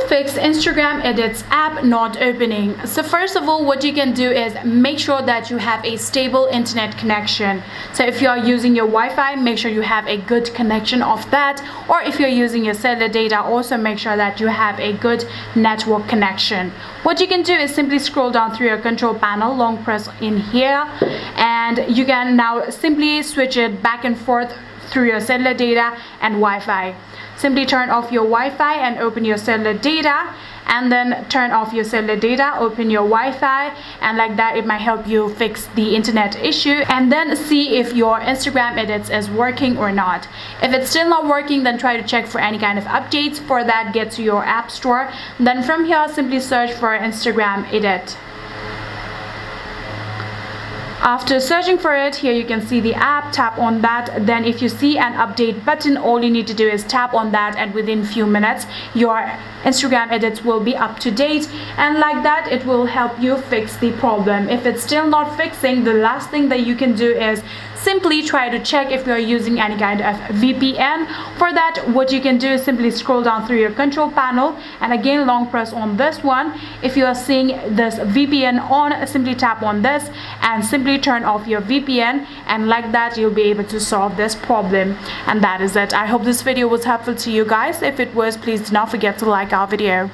fix Instagram Edits app not opening? So first of all, what you can do is make sure that you have a stable internet connection. So if you are using your Wi-Fi, make sure you have a good connection of that, or if you're using your cellular data, also make sure that you have a good network connection. What you can do is simply scroll down through your control panel, long press in here, and you can now simply switch it back and forth through your cellular data and Wi-Fi. Simply turn off your Wi-Fi and open your cellular data, and then turn off your cellular data, open your Wi-Fi, and like that it might help you fix the internet issue. And then see if your Instagram Edits is working or not. If it's still not working, then try to check for any kind of updates. For that, get to your app store, then from here simply search for Instagram Edit. After searching for it, here you can see the app, tap on that. Then if you see an update button, all you need to do is tap on that, and within few minutes your Instagram Edits will be up to date, and like that it will help you fix the problem. If it's still not fixing, the last thing that you can do is simply try to check if you're using any kind of VPN. For that, what you can do is simply scroll down through your control panel, and again long press on this one. If you are seeing this VPN on, simply tap on this and simply turn off your VPN, and like that you'll be able to solve this problem. And that is it. I hope this video was helpful to you guys. If it was, please do not forget to like our video.